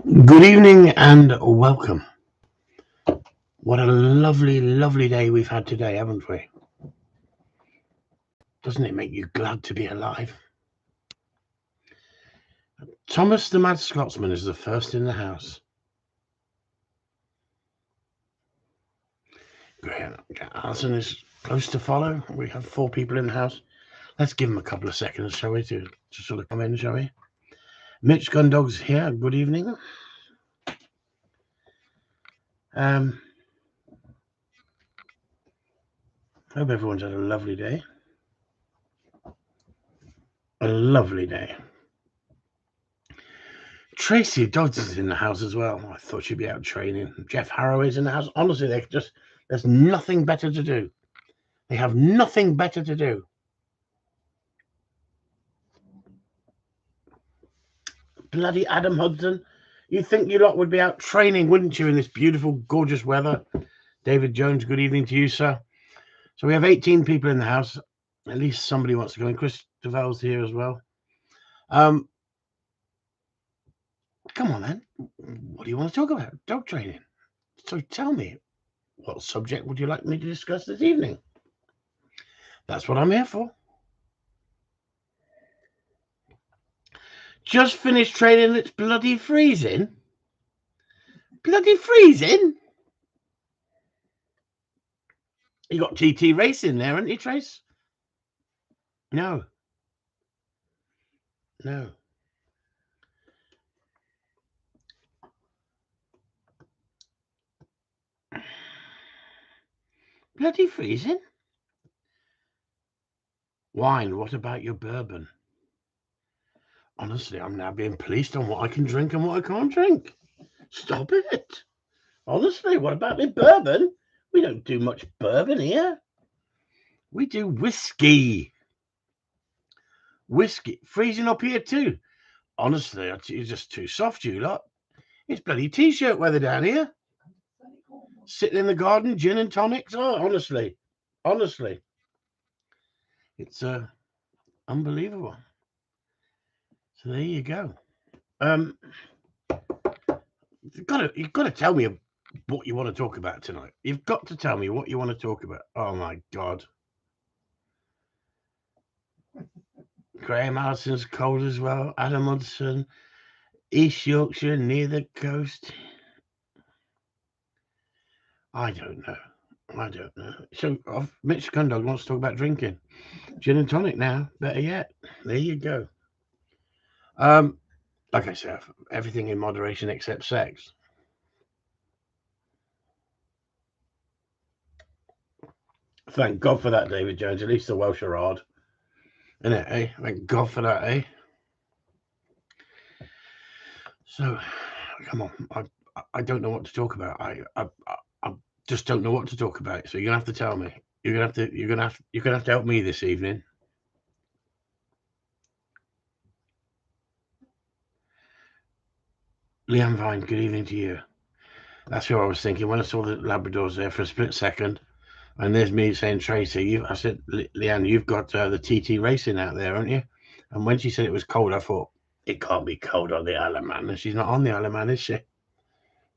Good evening and welcome. What a lovely, lovely day we've had today, haven't we? Doesn't it make you glad to be alive? Thomas the Mad Scotsman is the first in the house. Graham Alison is close to follow. We have 4 people in the house. Let's give them a couple of seconds, shall we, to sort of come in, shall we? Mitch Gundogs here. Good evening. Hope everyone's had a lovely day. A lovely day. Tracy Dodds is in the house as well. I thought she'd be out training. Jeff Harrow is in the house. Honestly, there's nothing better to do. They have nothing better to do. Bloody Adam Hudson. You'd think you lot would be out training, wouldn't you, in this beautiful, gorgeous weather? David Jones, good evening to you, sir. So we have 18 people in the house. At least somebody wants to go in. Chris DeVal's here as well. Come on, then. What do you want to talk about? Dog training. So tell me, what subject would you like me to discuss this evening? That's what I'm here for. Just finished training. It's bloody freezing. Bloody freezing? You got TT Racing there, haven't you, Trace? No. Bloody freezing? Wine, what about your bourbon? Honestly, I'm now being policed on what I can drink and what I can't drink. Stop it. Honestly, what about my bourbon? We don't do much bourbon here. We do whiskey. Whiskey. Freezing up here too. Honestly, you're just too soft, you lot. It's bloody t-shirt weather down here. Sitting in the garden, gin and tonics. Oh, honestly. It's unbelievable. So there you go. You've got to tell me what you want to talk about tonight. You've got to tell me what you want to talk about. Oh my God. Graham Allison's cold as well. Adam Hudson, East Yorkshire, near the coast. I don't know. So Mitch Gundog wants to talk about drinking. Gin and tonic now. Better yet. There you go. Like I said, everything in moderation except sex. Thank God for that, David Jones. At least the Welsh are hard. Isn't it, eh? Thank God for that, eh? So, come on. I don't know what to talk about. I just don't know what to talk about. So you're gonna have to tell me. You're gonna have to help me this evening. Leanne Vine, good evening to you. That's who I was thinking when I saw the Labradors there for a split second. And there's me saying, Tracy, I said, Leanne, you've got the TT Racing out there, haven't you? And when she said it was cold, I thought, it can't be cold on the Isle of Man. And she's not on the Isle of Man, is she?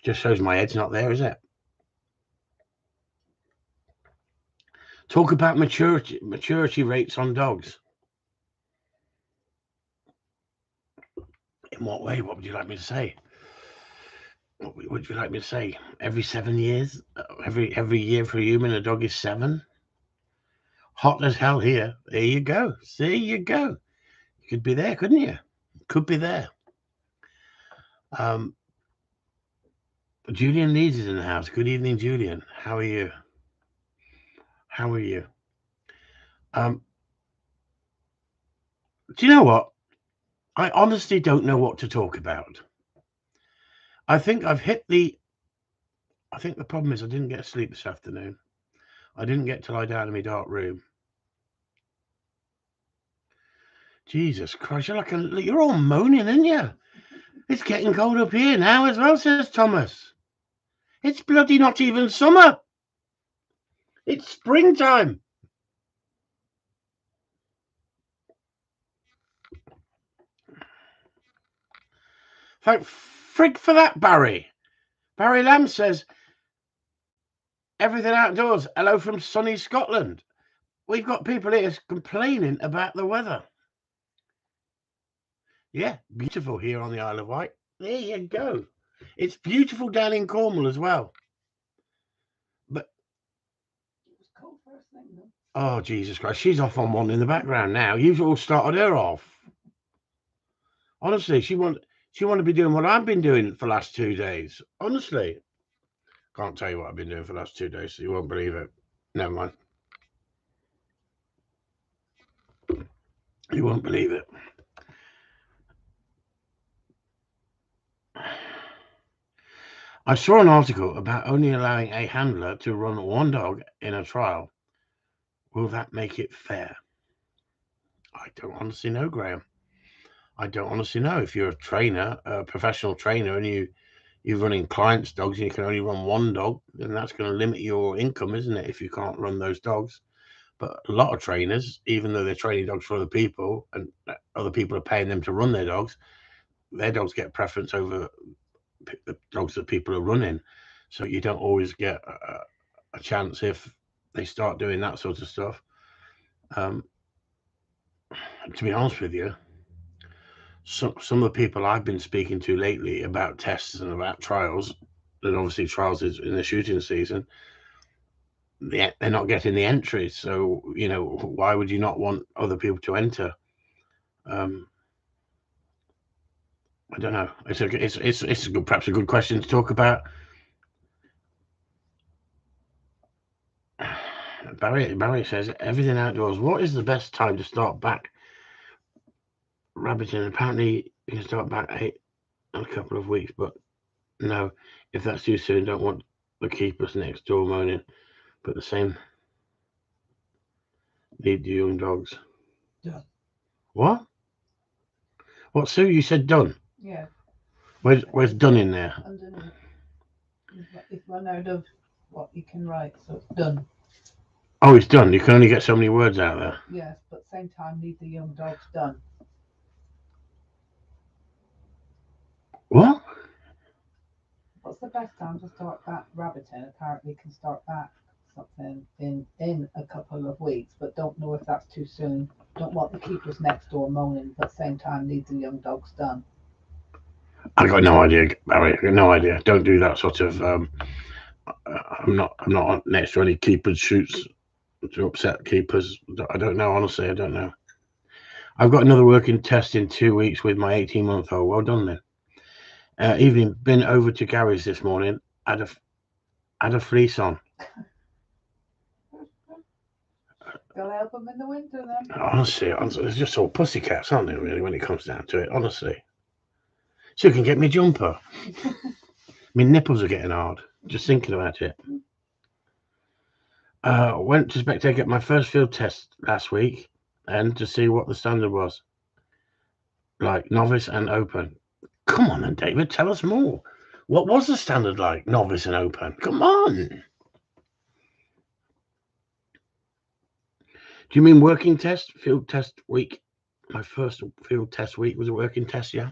Just shows my head's not there, is it? Talk about maturity rates on dogs. In what way? What would you like me to say? What would you like me to say? Every 7 years? Every year for a human, a dog is 7? Hot as hell here. There you go. There you go. You could be there, couldn't you? Could be there. Julian Leeds is in the house. Good evening, Julian. How are you? Do you know what? I honestly don't know what to talk about. I think the problem is I didn't get sleep this afternoon. I didn't get to lie down in my dark room. Jesus Christ, you're all moaning, aren't you? It's getting cold up here now as well, says Thomas. It's bloody not even summer. It's springtime. frig for that, Barry. Barry Lamb says, everything outdoors. Hello from sunny Scotland. We've got people here complaining about the weather. Yeah, beautiful here on the Isle of Wight. There you go. It's beautiful down in Cornwall as well. But It was cold first thing, though. oh, Jesus Christ, she's off on one in the background now. You've all started her off. Honestly, she want to be doing what I've been doing for the last 2 days. Honestly. Can't tell you what I've been doing for the last 2 days, so you won't believe it. Never mind. You won't believe it. I saw an article about only allowing a handler to run one dog in a trial. Will that make it fair? I don't honestly know, Graham. I don't honestly know. If you're a trainer, a professional trainer, and you're running clients' dogs and you can only run one dog, then that's going to limit your income, isn't it, if you can't run those dogs? But a lot of trainers, even though they're training dogs for other people and other people are paying them to run their dogs get preference over the dogs that people are running. So you don't always get a chance if they start doing that sort of stuff. To be honest with you, some of the people I've been speaking to lately about tests and about trials, and obviously trials is in the shooting season, they're not getting the entries. So, why would you not want other people to enter? I don't know. It's perhaps a good question to talk about. Barry says everything outdoors. What is the best time to start back rabbiting? Apparently, you can start back 8 in a couple of weeks, but no, if that's too soon, don't want the keepers next door moaning. But the same need the young dogs. Done. What? What, Sue? You said done? Yeah. Where's done in there? Underneath. It's run out of what you can write, so it's done. Oh, it's done. You can only get so many words out there. Yes, but same time need the young dogs done. What? What's the best time to start back rabbiting? Apparently you can start back something in a couple of weeks, but don't know if that's too soon. Don't want the keepers next door moaning, but same time need the young dogs done. I got no idea, Barry. I got no idea. Don't do that sort of. I'm not next to any keepers shoots to upset keepers. I don't know. Honestly, I don't know. I've got another working test in 2 weeks with my 18-month-old. Well done then. Evening. Been over to Gary's this morning. Had a fleece on. Gotta help them in the winter then. Honestly, it's just all pussycats, aren't they? Really, when it comes down to it. Honestly. So you can get me a jumper. My nipples are getting hard just thinking about it. Went to Spectator get my first field test last week and to see what the standard was. Like novice and open. Come on then, David, tell us more. What was the standard like, novice and open? Come on. Do you mean working test? Field test week? My first field test week was a working test, yeah.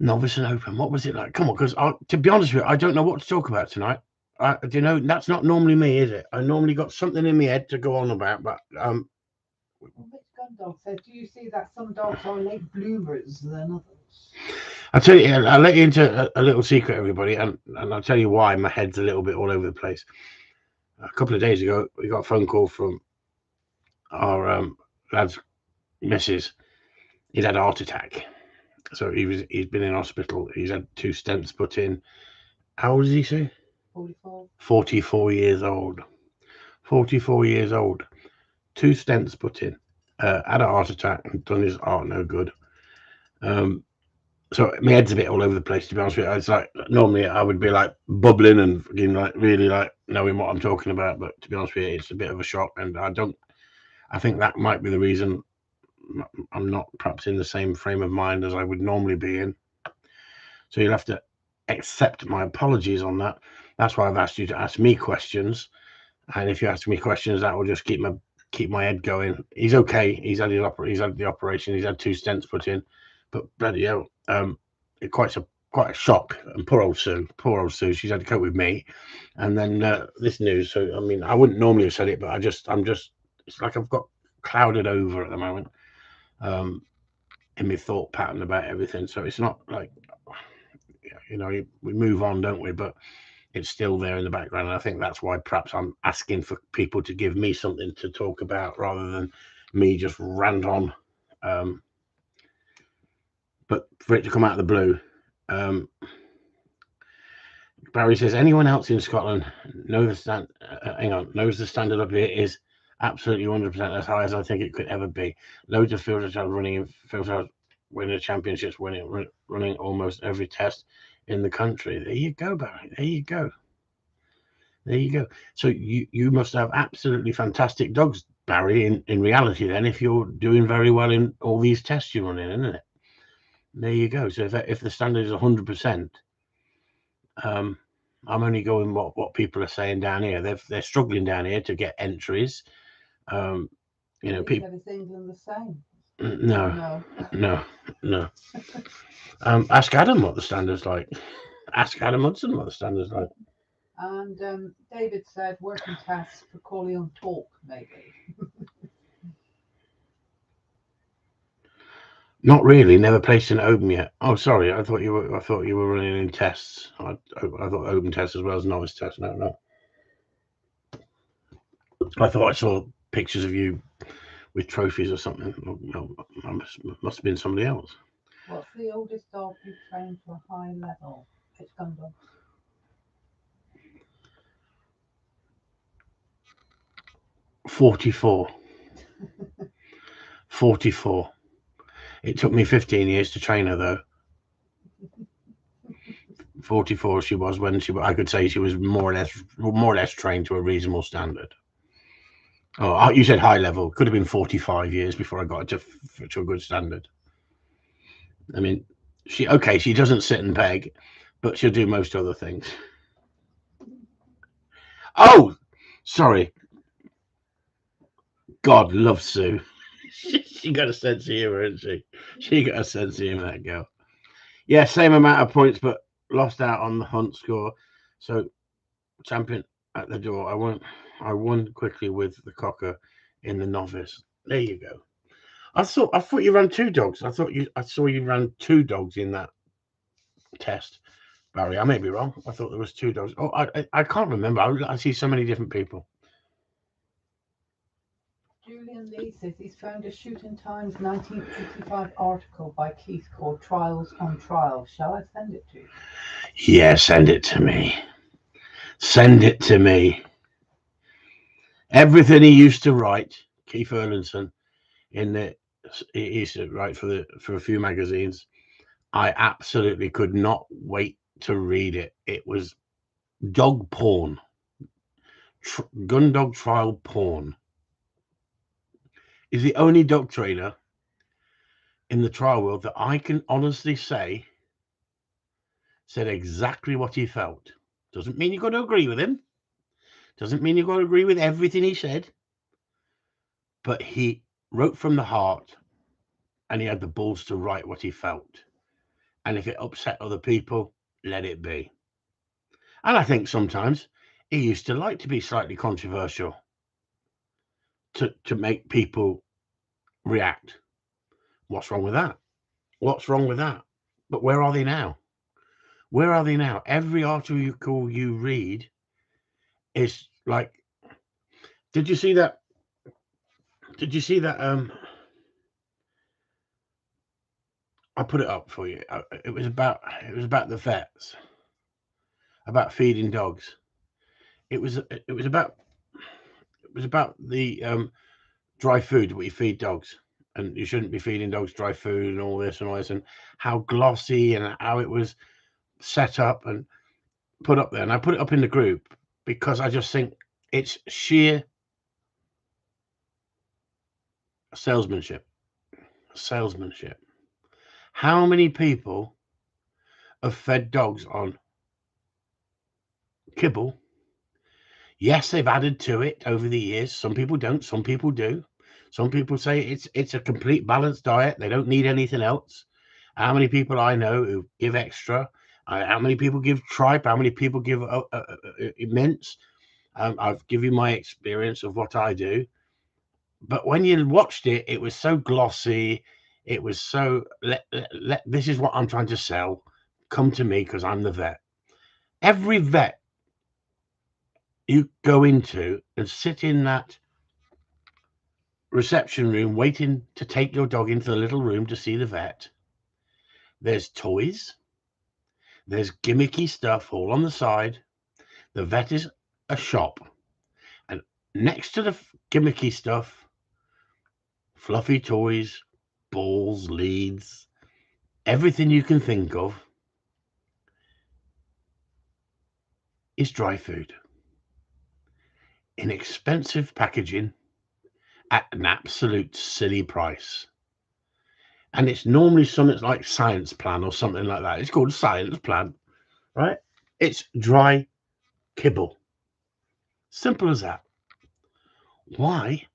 Novice and open. What was it like? Come on, because to be honest with you, I don't know what to talk about tonight. That's not normally me, is it? I normally got something in my head to go on about, but Which Gundog says, do you see that some dogs are late bloomers than others? I'll tell you, I'll let you into a little secret, everybody, and I'll tell you why my head's a little bit all over the place. A couple of days ago, we got a phone call from our lad's missus. He'd had a heart attack. So he's been in hospital. He's had 2 stents put in. How old is he, Sue? 44. 44 years old. 44 years old. 2 stents put in. Had a heart attack and done his heart no good. So my head's a bit all over the place, to be honest with you. It's like normally I would be like bubbling and like really like knowing what I'm talking about, but to be honest with you, it's a bit of a shock, and I think that might be the reason I'm not perhaps in the same frame of mind as I would normally be in. So you'll have to accept my apologies on that. That's why I've asked you to ask me questions, and if you ask me questions, that will just keep my head going. He's okay. He's had the operation. He's had 2 stents put in, but bloody hell, quite a shock. And poor old Sue, she's had to cope with me, and then this news. So I mean, I wouldn't normally have said it, but I'm just, it's like I've got clouded over at the moment, in my thought pattern about everything. So it's not like, we move on, don't we? But it's still there in the background, and I think that's why perhaps I'm asking for people to give me something to talk about rather than me just rant on. But for it to come out of the blue, Barry says, anyone else in Scotland knows the standard up here is absolutely 100% as high as I think it could ever be. Loads of field trials running, winning championships, running almost every test in the country. There you go, Barry. There you go. So you must have absolutely fantastic dogs, Barry, in reality then, if you're doing very well in all these tests you're running, isn't it? There you go. So if the standard is 100%, I'm only going what people are saying down here. They're struggling down here to get entries. People. Is England the same? No. Ask Adam what the standard's like. Ask Adam Hudson what the standard's like. And David said working tests for Corleone Talk, maybe. Not really. Never placed an open yet. Oh, sorry. I thought you were running in tests. I thought open tests as well as novice tests. No. I thought I saw pictures of you with trophies or something. Must have been somebody else. What's the oldest dog you've trained to a high level? It's Gundogs. 44. 44. It took me 15 years to train her, though. 44 she was when I could say she was more or less trained to a reasonable standard. Oh, you said high level. Could have been 45 years before I got to a good standard. I mean, she doesn't sit and peg, but she'll do most other things. Oh, sorry. God loves Sue. She got a sense of humor, isn't she? She got a sense of humor, that girl. Yeah, same amount of points, but lost out on the hunt score. So, champion at the door. I won quickly with the cocker in the novice. There you go. I thought you ran 2 dogs. I saw you ran 2 dogs in that test, Barry. I may be wrong. I thought there was 2 dogs. Oh, I can't remember. I see so many different people. Julian Lee says he's found a Shooting Times 1985 article by Keith called Trials on Trial. Shall I send it to you? Yeah, send it to me. Send it to me. Everything he used to write, Keith Erlandson, he used to write for a few magazines. I absolutely could not wait to read it. It was dog porn, gun dog trial porn. Is the only dog trainer in the trial world that I can honestly say said exactly what he felt. Doesn't mean you've got to agree with him. Doesn't mean you've got to agree with everything he said. But he wrote from the heart, and he had the balls to write what he felt. And if it upset other people, let it be. And I think sometimes he used to like to be slightly controversial to make people react. What's wrong with that? What's wrong with that? But where are they now? Where are they now? Every article you read is like, did you see that? I put it up for you. It was about the vets, about feeding dogs. It was about the dry food that we feed dogs, and you shouldn't be feeding dogs dry food and all this, and how glossy and how it was set up and put up there. And I put it up in the group because I just think it's sheer salesmanship. How many people have fed dogs on kibble? Yes, they've added to it over the years. Some people don't, some people do. Some people say it's a complete balanced diet. They don't need anything else. How many people I know who give extra? How many people give tripe? How many people give mince? I've given you my experience of what I do. But when you watched it, it was so glossy. It was so, this is what I'm trying to sell. Come to me because I'm the vet. Every vet you go into and sit in that reception room waiting to take your dog into the little room to see the vet, there's toys, there's gimmicky stuff all on the side. The vet is a shop, and next to the gimmicky stuff, fluffy toys, balls, leads, everything you can think of is dry food. Inexpensive packaging at an absolute silly price. And it's normally something like Science Plan or something like that. It's called Science Plan, right? It's dry kibble. Simple as that. Why,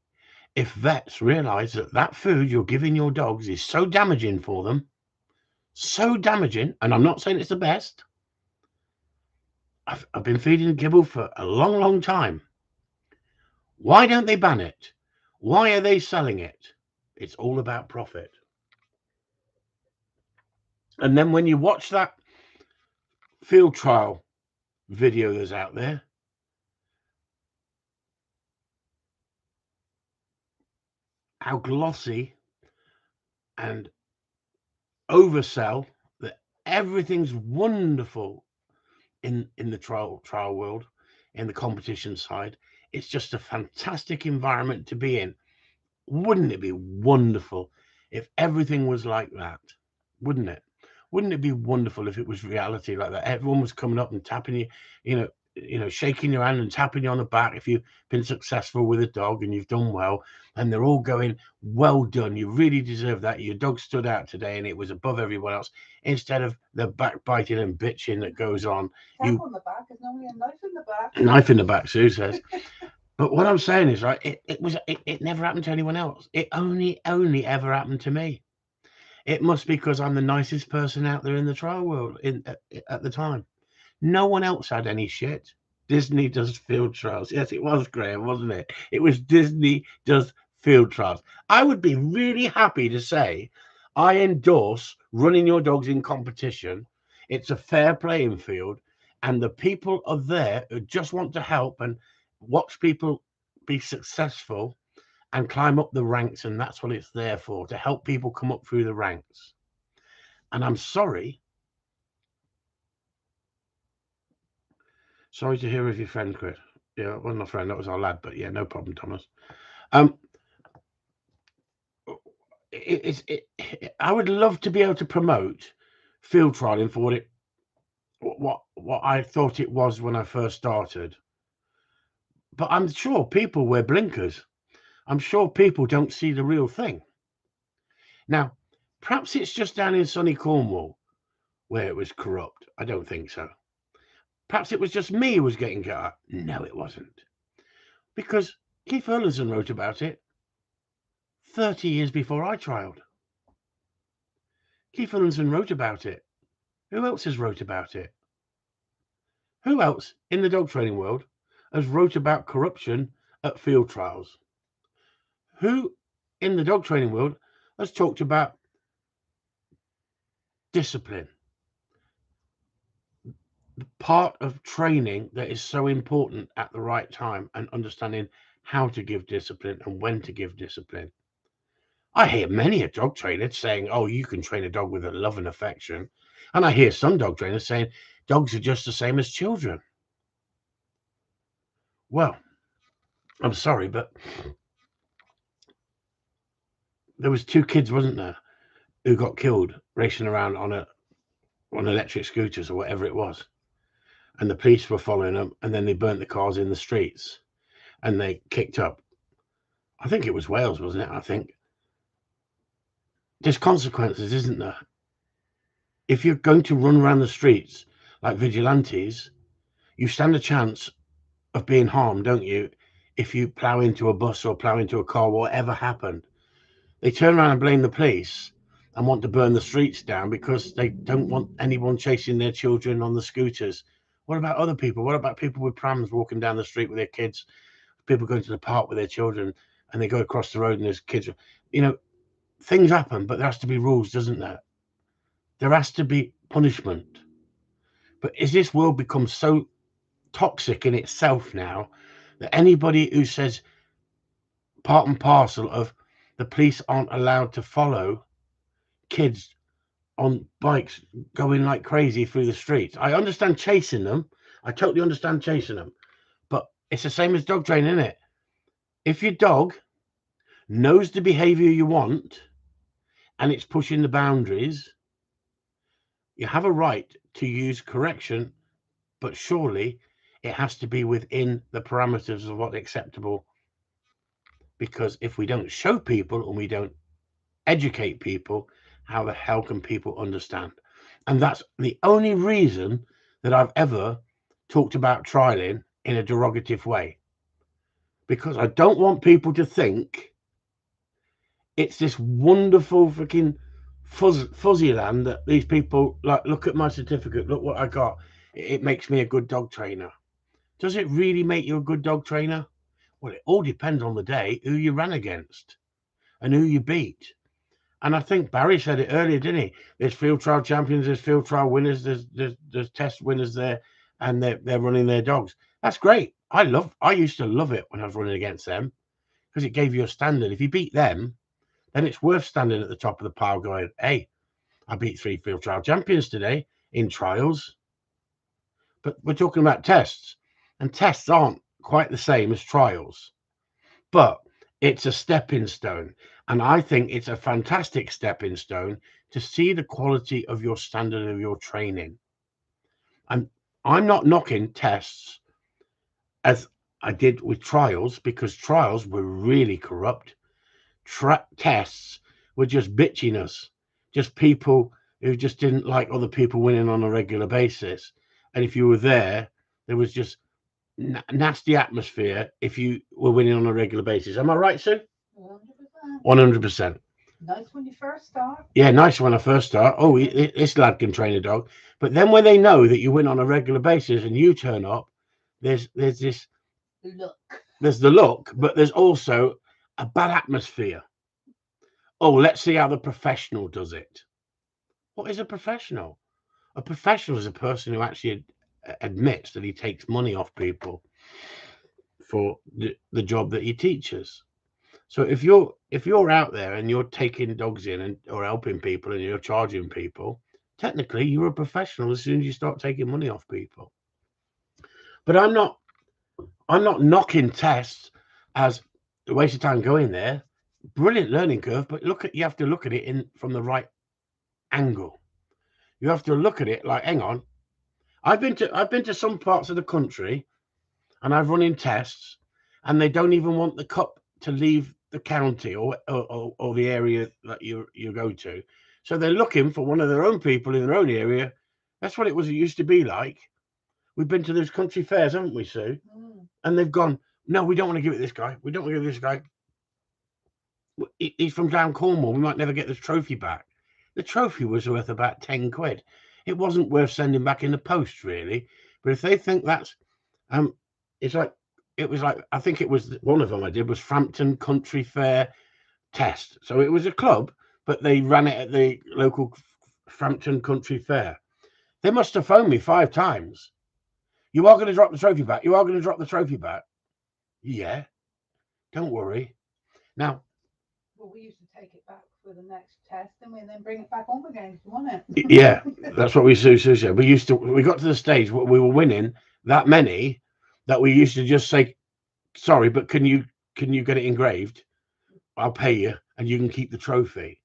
if vets realize that that food you're giving your dogs is so damaging for them, so damaging, and I'm not saying it's the best. I've been feeding kibble for a long, long time. Why don't they ban it? Why are they selling it? It's all about profit. And then when you watch that field trial video that's out there, how glossy and oversell that everything's wonderful in the trial world, in the competition side. It's just a fantastic environment to be in. Wouldn't it be wonderful if everything was like that? Wouldn't it? Wouldn't it be wonderful if it was reality like that? Everyone was coming up and tapping you, shaking your hand and tapping you on the back if you've been successful with a dog and you've done well, and they're all going, well done, you really deserve that. Your dog stood out today and it was above everyone else, instead of the backbiting and bitching that goes on. Tap on the back is normally a knife in the back. Knife in the back, Sue says. But what I'm saying is, right, it never happened to anyone else. It only ever happened to me. It must be because I'm the nicest person out there in the trial world at the time. No one else had any shit. Disney does field trials. Yes, it was, Graham, wasn't it? It was Disney does field trials. I would be really happy to say I endorse running your dogs in competition. It's a fair playing field, and the people are there who just want to help and watch people be successful and climb up the ranks, and that's what it's there for, to help people come up through the ranks. And I'm sorry to hear of your friend, Chris. Yeah, it wasn't a friend, that was our lad, but yeah, no problem, Thomas. I would love to be able to promote field trialing for what I thought it was when I first started. But I'm sure people wear blinkers. I'm sure people don't see the real thing. Now, perhaps it's just down in sunny Cornwall where it was corrupt. I don't think so. Perhaps it was just me who was getting cut. No, it wasn't. Because Keith Erlandson wrote about it 30 years before I trialed. Keith Erlandson wrote about it. Who else has wrote about it? Who else in the dog training world has wrote about corruption at field trials? Who in the dog training world has talked about discipline? The part of training that is so important at the right time, and understanding how to give discipline and when to give discipline. I hear many a dog trainer saying, oh, you can train a dog with a love and affection. And I hear some dog trainers saying dogs are just the same as children. Well, I'm sorry, but there was 2 kids, wasn't there, who got killed racing around on electric scooters or whatever it was. And the police were following them, and then they burnt the cars in the streets and they kicked up. I think it was Wales, wasn't it? I think. There's consequences, isn't there? If you're going to run around the streets like vigilantes, you stand a chance of being harmed, don't you? If you plow into a bus or plow into a car, whatever happened. They turn around and blame the police, and want to burn the streets down because they don't want anyone chasing their children on the scooters. What about other people? What about people with prams walking down the street with their kids? People going to the park with their children and they go across the road and there's kids. You know, things happen, but there has to be rules, doesn't there? There has to be punishment. But is this world become so toxic in itself now that anybody who says part and parcel of the police aren't allowed to follow kids on bikes going like crazy through the streets? I understand chasing them. I totally understand chasing them. But it's the same as dog training, isn't it? If your dog knows the behavior you want and it's pushing the boundaries, you have a right to use correction, but surely it has to be within the parameters of what's acceptable. Because if we don't show people and we don't educate people, how the hell can people understand? And that's the only reason that I've ever talked about trialing in a derogative way, because I don't want people to think it's this wonderful freaking fuzzy land that these people like. Look at my certificate, look what I got, it makes me a good dog trainer. Does it really make you a good dog trainer? Well, it all depends on the day, who you ran against and who you beat. And I think Barry said it earlier, didn't he? There's field trial champions, there's field trial winners, there's test winners there, and they're running their dogs. That's great. I used to love it when I was running against them, because it gave you a standard. If you beat them, then it's worth standing at the top of the pile going, hey, I beat 3 field trial champions today in trials. But we're talking about tests, and tests aren't quite the same as trials. But it's a stepping stone. And I think it's a fantastic stepping stone to see the quality of your standard of your training. And I'm not knocking tests as I did with trials, because trials were really corrupt. Tests were just bitching us, just people who just didn't like other people winning on a regular basis. And if you were there was just nasty atmosphere if you were winning on a regular basis. Am I right, Sue? 100%. 100%. Nice when you first start. Yeah, nice when I first start. Oh, this lad can train a dog. But then when they know that you win on a regular basis and you turn up, there's this Look. there's the look, but there's also a bad atmosphere. Oh, let's see how the professional does it. What is a professional? A professional is a person who actually admits that he takes money off people for the job that he teaches. So if you're out there and you're taking dogs in and or helping people and you're charging people, technically you're a professional as soon as you start taking money off people. But I'm not knocking tests as a waste of time going there. Brilliant learning curve, but you have to look at it from the right angle. You have to look at it like, hang on, I've been to some parts of the country and I've run in tests and they don't even want the cup to leave the county or the area that you go to. So they're looking for one of their own people in their own area. That's what it used to be like. We've been to those country fairs, haven't we, Sue? And they've gone, no, we don't want to give it this guy. We don't want to give it this guy. He's from down Cornwall. We might never get this trophy back. The trophy was worth about 10 quid. It wasn't worth sending back in the post, really. But if they think that's, it's like, it was like, I think it was one of them I did was Frampton Country Fair Test. So it was a club, but they ran it at the local Frampton Country Fair. They must have phoned me 5 times. You are going to drop the trophy back. You are going to drop the trophy back. Yeah, don't worry. Now, well, we used to take it back for the next test and we then bring it back on again if you want it. Yeah, that's what we said. We got to the stage where we were winning that many that we used to just say, sorry, but can you get it engraved? I'll pay you and you can keep the trophy.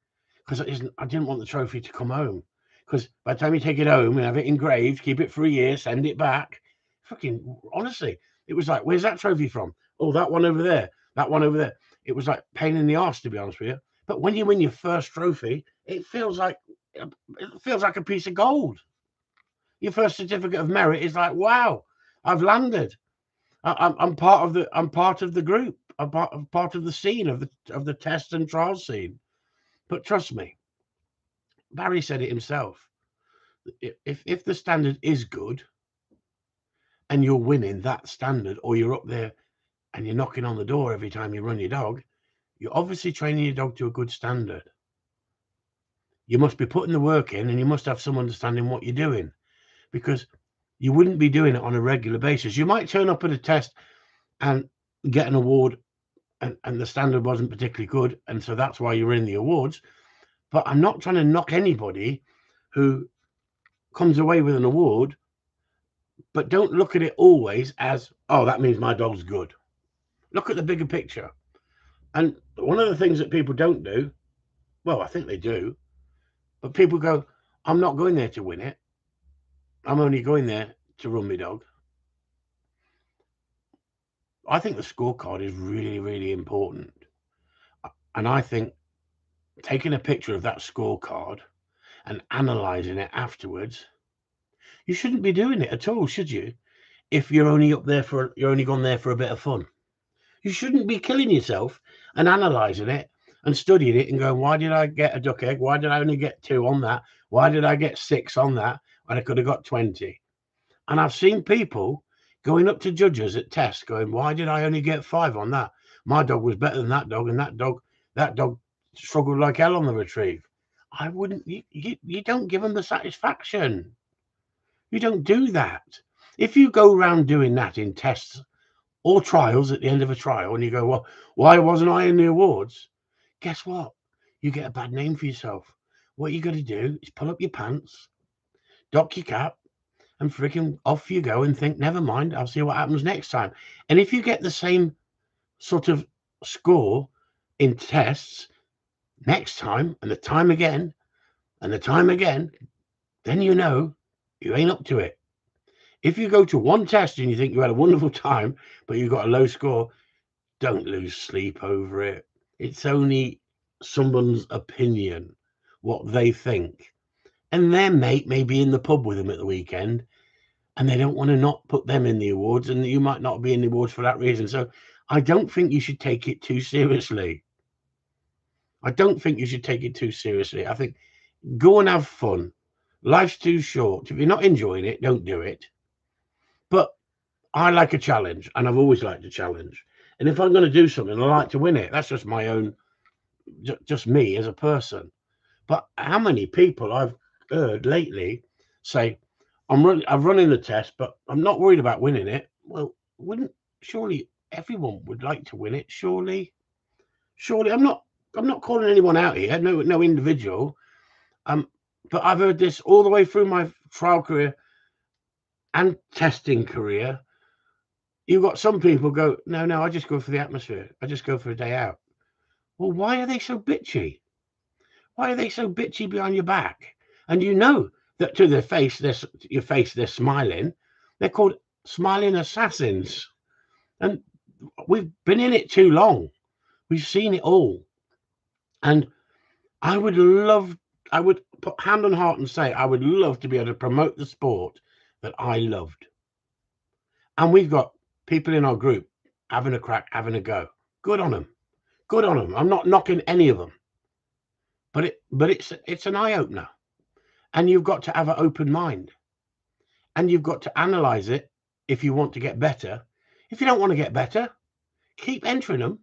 Because I didn't want the trophy to come home. Because by the time you take it home and have it engraved, keep it for a year, send it back. Fucking honestly, it was like, where's that trophy from? Oh, that one over there. That one over there. It was like pain in the arse, to be honest with you. But when you win your first trophy, it feels like a piece of gold. Your first certificate of merit is like, wow, I've landed. I'm part of the group. I'm part of the scene of the test and trial scene. But trust me, Barry said it himself. If the standard is good and you're winning that standard, or you're up there and you're knocking on the door every time you run your dog, you're obviously training your dog to a good standard. You must be putting the work in, and you must have some understanding what you're doing, because you wouldn't be doing it on a regular basis. You might turn up at a test and get an award, and the standard wasn't particularly good, and so that's why you're in the awards. But I'm not trying to knock anybody who comes away with an award, but don't look at it always as, oh, that means my dog's good. Look at the bigger picture. And one of the things that people don't do, well, I think they do, but people go, I'm not going there to win it. I'm only going there to run my dog. I think the scorecard is really, really important. And I think taking a picture of that scorecard and analysing it afterwards, you shouldn't be doing it at all, should you? If you're only gone there for a bit of fun. You shouldn't be killing yourself and analysing it and studying it and going, why did I get a duck egg? Why did I only get 2 on that? Why did I get 6 on that when I could have got 20? And I've seen people going up to judges at tests going, why did I only get 5 on that? My dog was better than that dog, and that dog struggled like hell on the retrieve. I wouldn't, you don't give them the satisfaction. You don't do that. If you go around doing that in tests or trials at the end of a trial and you go, well, why wasn't I in the awards? Guess what? You get a bad name for yourself. What you got to do is pull up your pants, dock your cap, and freaking off you go and think, never mind, I'll see what happens next time. And if you get the same sort of score in tests next time, and the time again, and the time again, then you know you ain't up to it. If you go to one test and you think you had a wonderful time, but you got a low score, don't lose sleep over it. It's only someone's opinion, what they think. And their mate may be in the pub with them at the weekend, and they don't want to not put them in the awards, and you might not be in the awards for that reason. So I don't think you should take it too seriously. I think go and have fun. Life's too short. If you're not enjoying it, don't do it. But I like a challenge, and I've always liked a challenge. And if I'm going to do something, I like to win it. That's just my own, just me as a person. But how many people I've heard lately say, I'm running the test, but I'm not worried about winning it. Well, surely everyone would like to win it? Surely, I'm not calling anyone out here. No individual. But I've heard this all the way through my trial career and testing career. You've got some people go, no, I just go for the atmosphere. I just go for a day out. Well, why are they so bitchy? Why are they so bitchy behind your back? And you know that to their face, they're smiling. They're called smiling assassins. And we've been in it too long. We've seen it all. And I would put hand on heart and say, I would love to be able to promote the sport that I loved. And we've got people in our group having a crack, having a go. Good on them. I'm not knocking any of them. But it's an eye-opener. And you've got to have an open mind. And you've got to analyze it if you want to get better. If you don't want to get better, keep entering them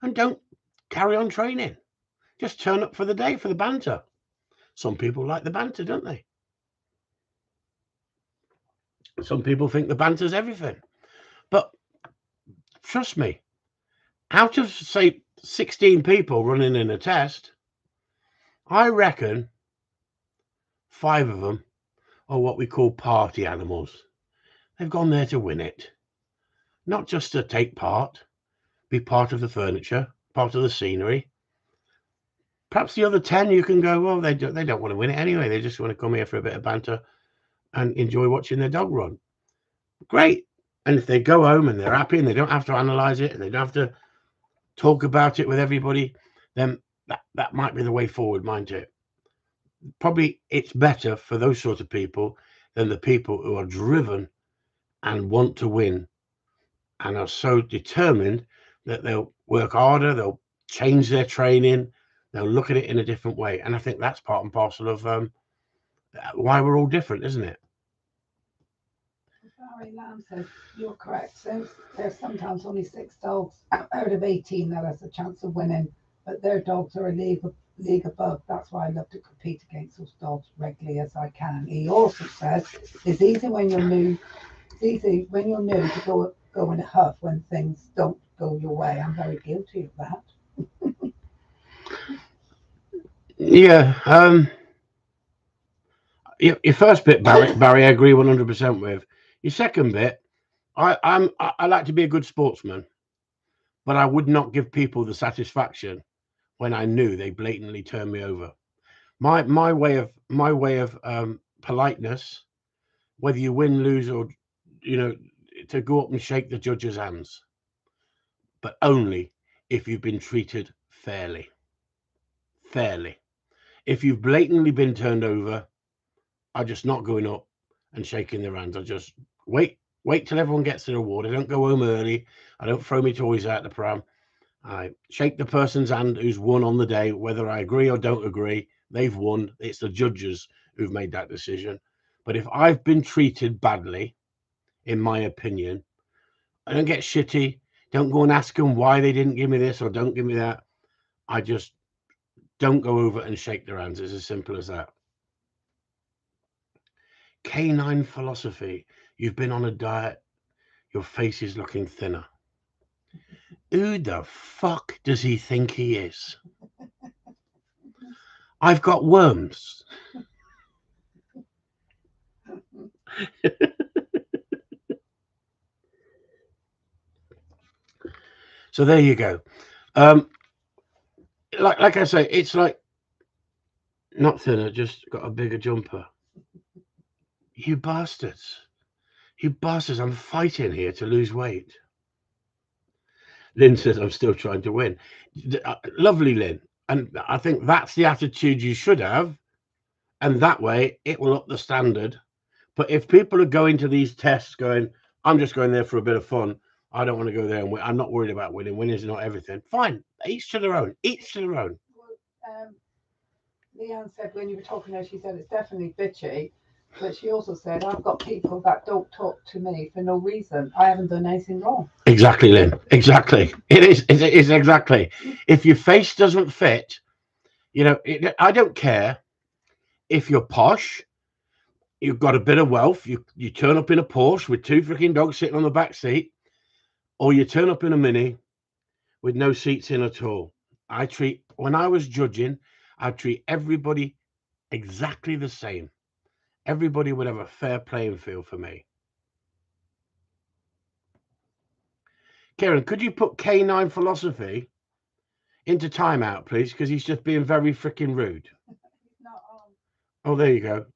and don't carry on training. Just turn up for the day, for the banter. Some people like the banter, don't they? Some people think the banter's everything. But trust me, out of, say, 16 people running in a test, I reckon 5 of them are what we call party animals. They've gone there to win it. Not just to take part, be part of the furniture, part of the scenery. Perhaps the other 10 you can go, well, they don't want to win it anyway. They just want to come here for a bit of banter and enjoy watching their dog run. Great. And if they go home and they're happy and they don't have to analyze it and they don't have to talk about it with everybody, then that might be the way forward, mind you. Probably it's better for those sort of people than the people who are driven and want to win and are so determined that they'll work harder, they'll change their training, They'll look at it in a different way. And I think that's part and parcel of why we're all different, isn't it? Barry Lamb says you're correct. So there's sometimes only 6 dogs out of 18 that has a chance of winning, but their dogs are a league above. That's why I love to compete against those dogs regularly as I can. He also says it's easy when you're new. It's easy when you're new to go in a huff when things don't go your way. I'm very guilty of that. Yeah. Your first bit, Barry, I agree 100% with. Your second bit, I like to be a good sportsman, but I would not give people the satisfaction when I knew they blatantly turned me over. My way of politeness, whether you win, lose, or to go up and shake the judge's hands, but only if you've been treated fairly. Fairly. If you've blatantly been turned over, I'm just not going up and shaking their hands. I just wait till everyone gets their award. I don't go home early. I don't throw my toys out the pram. I shake the person's hand who's won on the day, whether I agree or don't agree. They've won. It's the judges who've made that decision. But if I've been treated badly, in my opinion, I don't get shitty. Don't go and ask them why they didn't give me this or don't give me that. I just don't go over and shake their hands. It's as simple as that. Canine philosophy. You've been on a diet. Your face is looking thinner. Who the fuck does he think he is? I've got worms. So there you go. Like I say, it's like not thinner, just got a bigger jumper. You bastards. You bastards, I'm fighting here to lose weight. Lynn says I'm still trying to win. Lovely, Lynn. And I think that's the attitude you should have. And that way it will up the standard. But if people are going to these tests going, I'm just going there for a bit of fun. I don't want to go there and win. I'm not worried about winning. Winning is not everything. Fine. Each to their own. Each to their own. Well, Leanne said when you were talking to her, she said it's definitely bitchy. But she also said, I've got people that don't talk to me for no reason. I haven't done anything wrong. Exactly, Lynn. Exactly. It is exactly. If your face doesn't fit, I don't care if you're posh, you've got a bit of wealth, you turn up in a Porsche with 2 freaking dogs sitting on the back seat, or you turn up in a Mini with no seats in at all. When I was judging, I treat everybody exactly the same. Everybody would have a fair playing field for me. Karen, could you put Canine philosophy into timeout, please? Because he's just being very freaking rude. He's not on. Oh, there you go.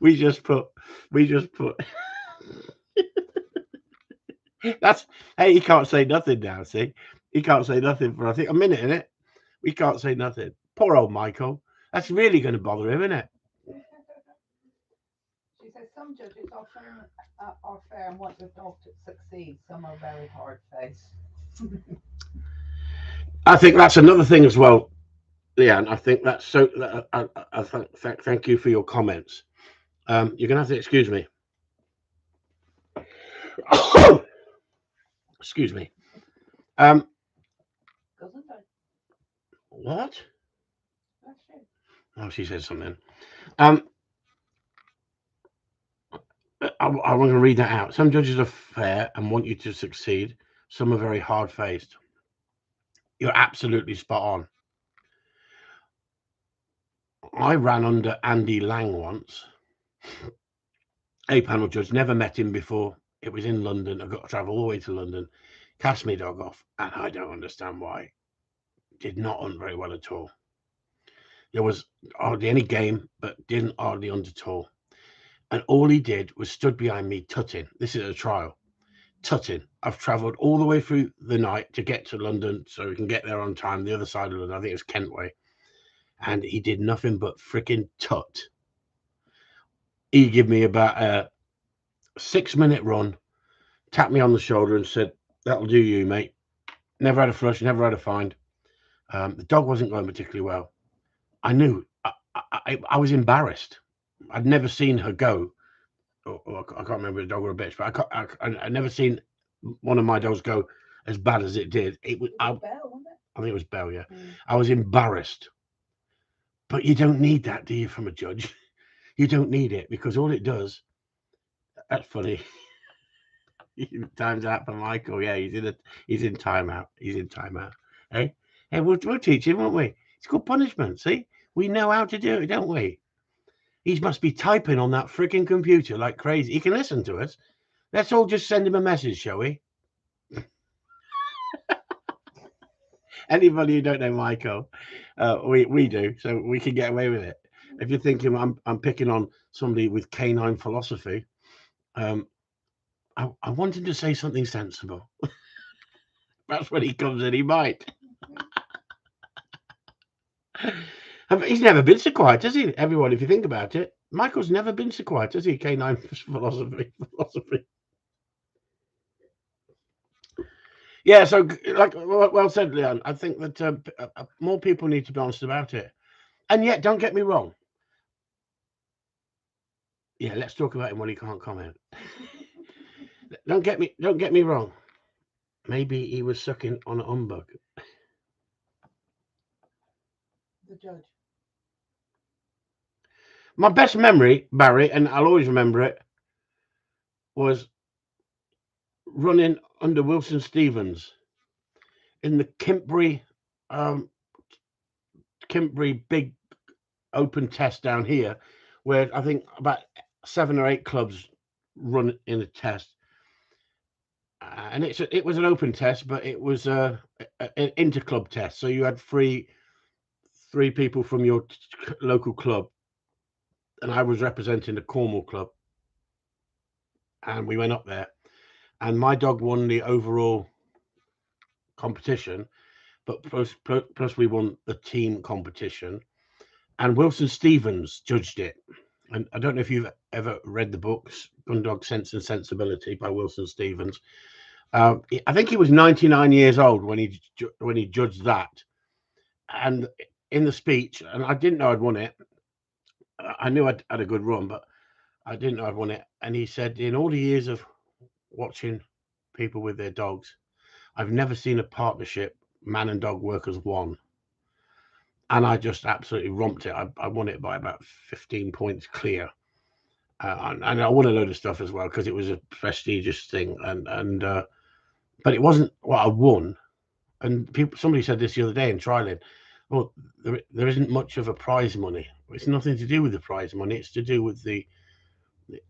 we just put that's hey, he can't say nothing now, see? He can't say nothing for I think a minute, in it. We can't say nothing. Poor old Michael. That's really going to bother him, isn't it? She says some judges are fair and want the dog to succeed. Some are very hard-faced. I think that's another thing as well, Leanne. I think that's so. Thank you for your comments. You're going to have to excuse me. Excuse me. What? Oh, she said something. I want to read that out. Some judges are fair and want you to succeed. Some are very hard-faced. You're absolutely spot on. I ran under Andy Lang once. A panel judge, never met him before. It was in London. I got to travel all the way to London. Cast me dog off, and I don't understand why. Did not hunt very well at all. There was hardly any game, but didn't hardly hunt at all. And all he did was stood behind me tutting. This is a trial. Tutting. I've travelled all the way through the night to get to London so we can get there on time. The other side of London, I think it was Kent way. And he did nothing but freaking tut. He gave me about a 6-minute run, tapped me on the shoulder and said, That'll do you, mate. Never had a flush, never had a find. The dog wasn't going particularly well. I knew. I was embarrassed. I'd never seen her go. Or I can't remember a dog or a bitch, but I never seen one of my dogs go as bad as it did. It was. Bell, wasn't it? I think it was Bell. Yeah, Mm. I was embarrassed. But you don't need that, do you, from a judge? You don't need it because all it does. That's funny. Time's out for Michael. Yeah, he's in timeout. He's in timeout. Hey, hey, we'll teach him, won't we? It's called punishment. See, we know how to do it, don't we? He must be typing on that freaking computer like crazy. He can listen to us. Let's all just send him a message, shall we? Anybody who don't know Michael, we do, so we can get away with it. If you're thinking I'm picking on somebody with canine philosophy, I want him to say something sensible. That's when he comes in. He might. He's never been so quiet, has he? Everyone, if you think about it, Michael's never been so quiet, has he? Canine philosophy. Yeah, so like well said, Leon. I think that more people need to be honest about it. And yet, don't get me wrong. Yeah, let's talk about him when he can't comment. Don't get me wrong. Maybe he was sucking on a humbug. The judge. My best memory, Barry, and I'll always remember it, was running under Wilson Stevens in the Kimpbury big open test down here, where I think about 7 or 8 clubs run in a test. And it was an open test, but it was an inter-club test. So you had three people from your local club, and I was representing the Cornwall club, and we went up there, and my dog won the overall competition, but plus we won the team competition, and Wilson Stevens judged it. And I don't know if you've ever read the books Gundog Sense and Sensibility by Wilson Stevens. I think he was 99 years old when he judged that, and in the speech, and I didn't know I'd won it. I knew I'd had a good run, but I didn't know I'd won it. And he said, in all the years of watching people with their dogs, I've never seen a partnership, man and dog, work as one. And I just absolutely romped it. I won it by about 15 points clear. And I won a load of stuff as well because it was a prestigious thing. But it wasn't what I won. And somebody said this the other day in trialing. Well, there isn't much of a prize money. It's nothing to do with the prize money. It's to do with the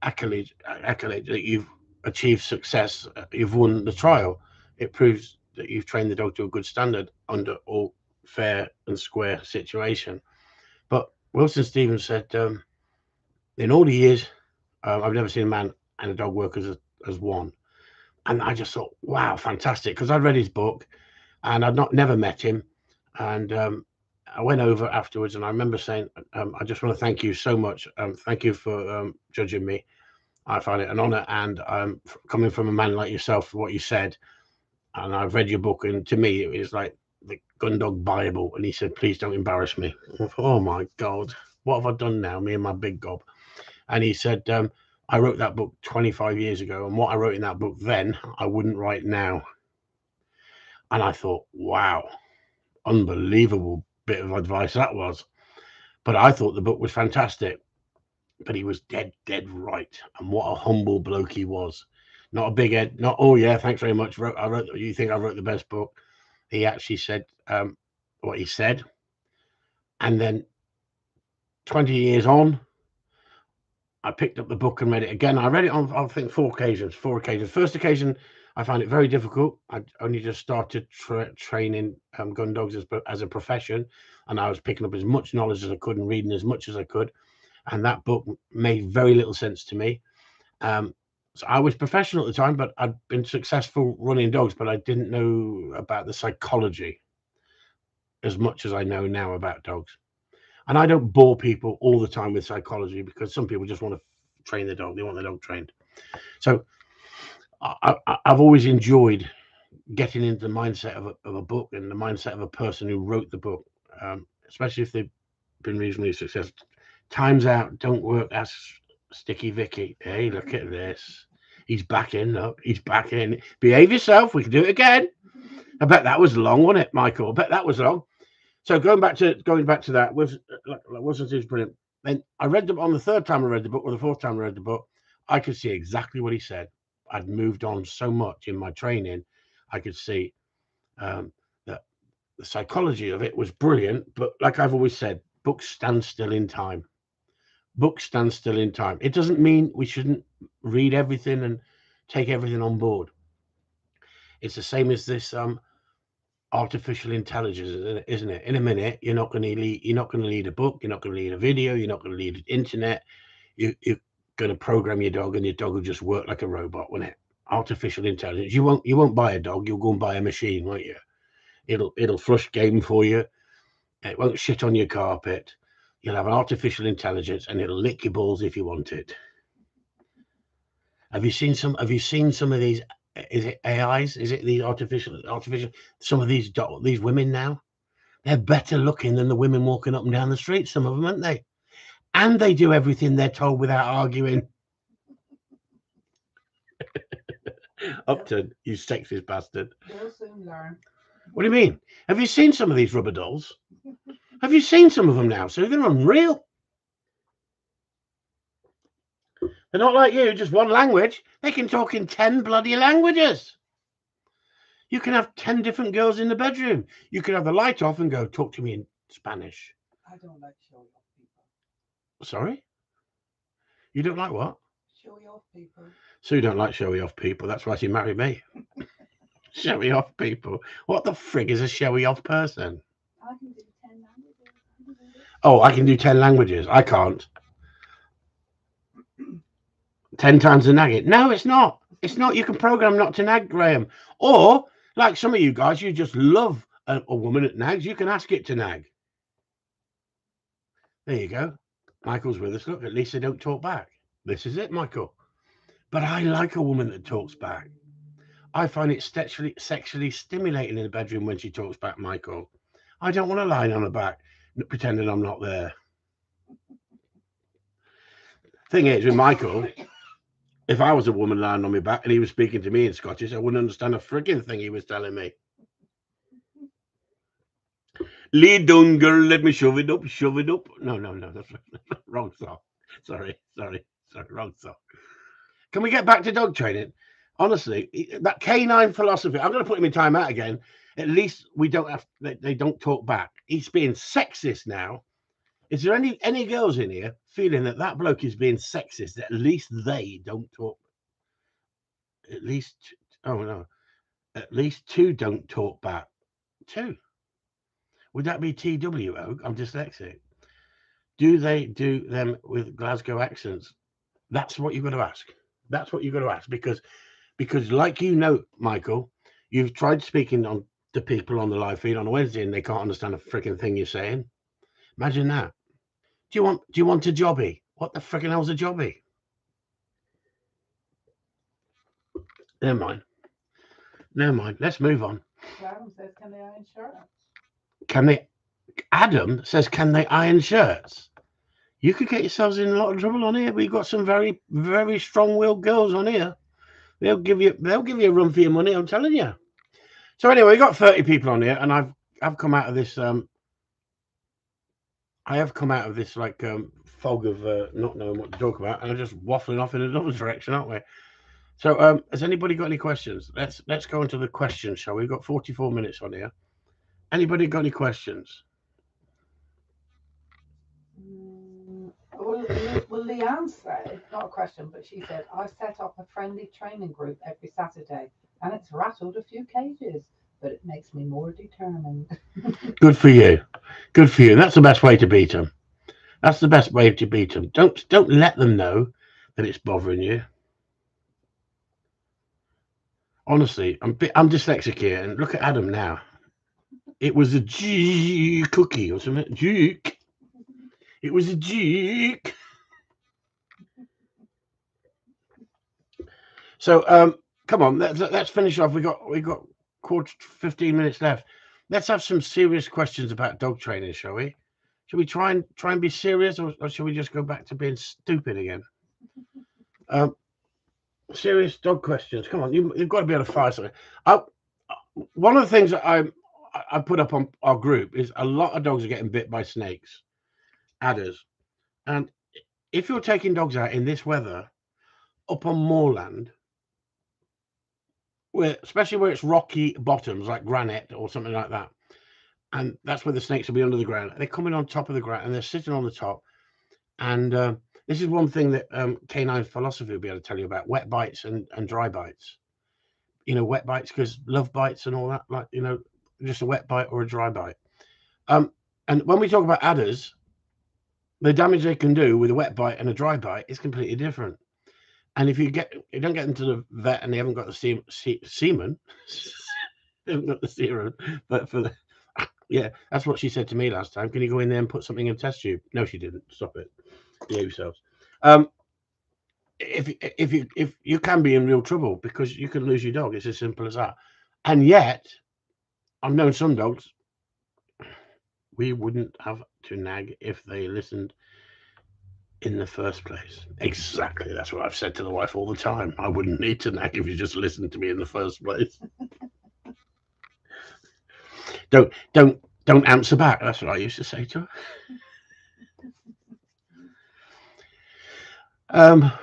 accolade that you've achieved success. You've won the trial. It proves that you've trained the dog to a good standard under all fair and square situation. But Wilson Stevens said, in all the years, I've never seen a man and a dog work as one. And I just thought, wow, fantastic. Because I'd read his book and I'd never met him. And I went over afterwards and I remember saying, I just want to thank you so much. Thank you for judging me. I find it an honor. And coming from a man like yourself, what you said, and I've read your book, and to me, it was like the Gundog Bible. And he said, please don't embarrass me. I thought, oh my God, what have I done now? Me and my big gob. And he said, I wrote that book 25 years ago. And what I wrote in that book then, I wouldn't write now. And I thought, wow, unbelievable bit of advice that was. But I thought the book was fantastic. But he was dead right. And what a humble bloke he was. Not a big head, not, oh yeah, thanks very much. You think I wrote the best book? He actually said what he said. And then 20 years on, I picked up the book and read it again. I read it on, I think, 4 occasions. First occasion, I found it very difficult. I only just started training gun dogs as a profession, and I was picking up as much knowledge as I could and reading as much as I could. And that book made very little sense to me. So I was professional at the time, but I'd been successful running dogs, but I didn't know about the psychology as much as I know now about dogs. And I don't bore people all the time with psychology because some people just want to train their dog. They want their dog trained. So I've always enjoyed getting into the mindset of a book and the mindset of a person who wrote the book, especially if they've been reasonably successful. Times out don't work. That's Sticky Vicky. Hey, look at this. He's back in. Look, he's back in. Behave yourself. We can do it again. I bet that was long, wasn't it, Michael? I bet that was long. So going back to that wasn't it brilliant? And I read them on the third time I read the book, or the fourth time I read the book. I could see exactly what he said. I'd moved on so much in my training. I could see that the psychology of it was brilliant. But like I've always said, books stand still in time. Books stand still in time. It doesn't mean we shouldn't read everything and take everything on board. It's the same as this artificial intelligence, isn't it? In a minute, you're not going to read a book, you're not going to read a video, you're not going to read the internet. You're going to program your dog, and your dog will just work like a robot, won't it? Artificial intelligence. You won't buy a dog. You'll go and buy a machine, won't you? It'll flush game for you. It won't shit on your carpet. You'll have an artificial intelligence, and it'll lick your balls if you want it. Have you seen some of these? Is it AIs? Is it these artificial? Some of these women now, they're better looking than the women walking up and down the street. Some of them, aren't they? And they do everything they're told without arguing. Upton, you sexist bastard. They'll soon learn. What do you mean? Have you seen some of these rubber dolls? Have you seen some of them now? So they're unreal. They're not like you, just one language. They can talk in 10 bloody languages. You can have 10 different girls in the bedroom. You can have the light off and go, talk to me in Spanish. I don't like showy off people. Sorry? You don't like what? Showy off people. So you don't like showy off people. That's why she married me. Showy off people. What the frig is a showy off person? I can do 10 languages. Oh, I can do 10 languages. I can't. 10 times the nagging. No, it's not. It's not. You can program not to nag, Graham. Or, like some of you guys, you just love a woman that nags. You can ask it to nag. There you go. Michael's with us. Look, at least they don't talk back. This is it, Michael. But I like a woman that talks back. I find it sexually stimulating in the bedroom when she talks back, Michael. I don't want to lie on her back pretending I'm not there. Thing is, with Michael, if I was a woman lying on my back and he was speaking to me in Scottish, I wouldn't understand a frigging thing he was telling me. Lay down, girl, let me shove it up. No, that's wrong song. Sorry, wrong song. Can we get back to dog training? Honestly, that canine philosophy, I'm going to put him in time out again. At least they don't talk back. He's being sexist now. Is there any girls in here feeling that bloke is being sexist? That at least they don't talk. At least, oh no, at least 2 don't talk back. 2. Would that be TWO? I'm dyslexic. Do they do them with Glasgow accents? That's what you've got to ask. That's what you've got to ask because like you know, Michael, you've tried speaking to people on the live feed on a Wednesday and they can't understand a freaking thing you're saying. Imagine that. Do you want a jobby? What the freaking hell's a jobby? Never mind. Let's move on. Adam says, can they iron shirts? Adam says, can they iron shirts? You could get yourselves in a lot of trouble on here. We've got some very, very strong-willed girls on here. They'll give you a run for your money, I'm telling you. So anyway, we got 30 people on here, and I've come out of this like fog of not knowing what to talk about, and I'm just waffling off in another direction, aren't we? So has anybody got any questions? Let's go into the questions, shall we? We've got 44 minutes on here. Anybody got any questions? Well, Leanne said, not a question, but she said, I set up a friendly training group every Saturday and it's rattled a few cages, but it makes me more determined. Good for you. That's the best way to beat them. Don't let them know that it's bothering you. Honestly, I'm dyslexic here, and look at Adam now. It was a G cookie or something. Juke. It was a juke. So come on, let's finish off. We got quarter 15 minutes left. Let's have some serious questions about dog training, shall we? Should we try and be serious, or should we just go back to being stupid again? Um, serious dog questions. Come on, you've got to be able to fire something. I, one of the things that I put up on our group is a lot of dogs are getting bit by snakes, adders, and if you're taking dogs out in this weather up on moorland, especially where it's rocky bottoms like granite or something like that, and that's where the snakes will be under the ground. They're coming on top of the ground and they're sitting on the top. And this is one thing that canine philosophy will be able to tell you about: wet bites and dry bites. Wet bites because love bites and all that, like just a wet bite or a dry bite. And when we talk about adders, the damage they can do with a wet bite and a dry bite is completely different. And if you don't get them to the vet and they haven't got the semen, they haven't got the serum, but for the yeah, that's what she said to me last time. Can you go in there and put something in a test tube? No, she didn't. Stop it. Behave yourselves. If you can be in real trouble because you can lose your dog. It's as simple as that. And yet, I've known some dogs we wouldn't have to nag if they listened in the first place. Exactly. That's what I've said to the wife all the time. I wouldn't need to nag if you just listened to me in the first place. Don't answer back. That's what I used to say to her.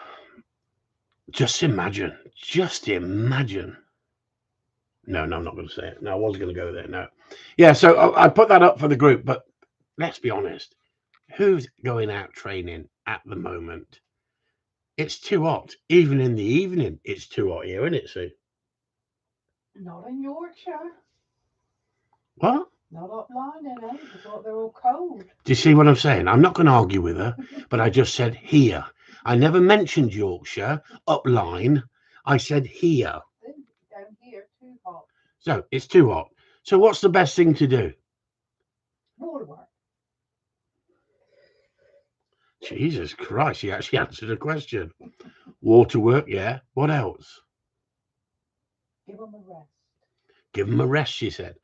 Just imagine. No, I'm not going to say it. No, I wasn't going to go there. No. Yeah, so I put that up for the group, but let's be honest. Who's going out training at the moment? It's too hot. Even in the evening, it's too hot here, isn't it, Sue? Not in Yorkshire. What? Not upline, eh? Because they're all cold. Do you see what I'm saying? I'm not going to argue with her, but I just said here. I never mentioned Yorkshire, upline. I said here. Down here, too hot. So it's too hot. So what's the best thing to do? Waterwork. Jesus Christ, he actually answered a question. Waterwork, yeah. What else? Give them a rest. Give them a rest, she said.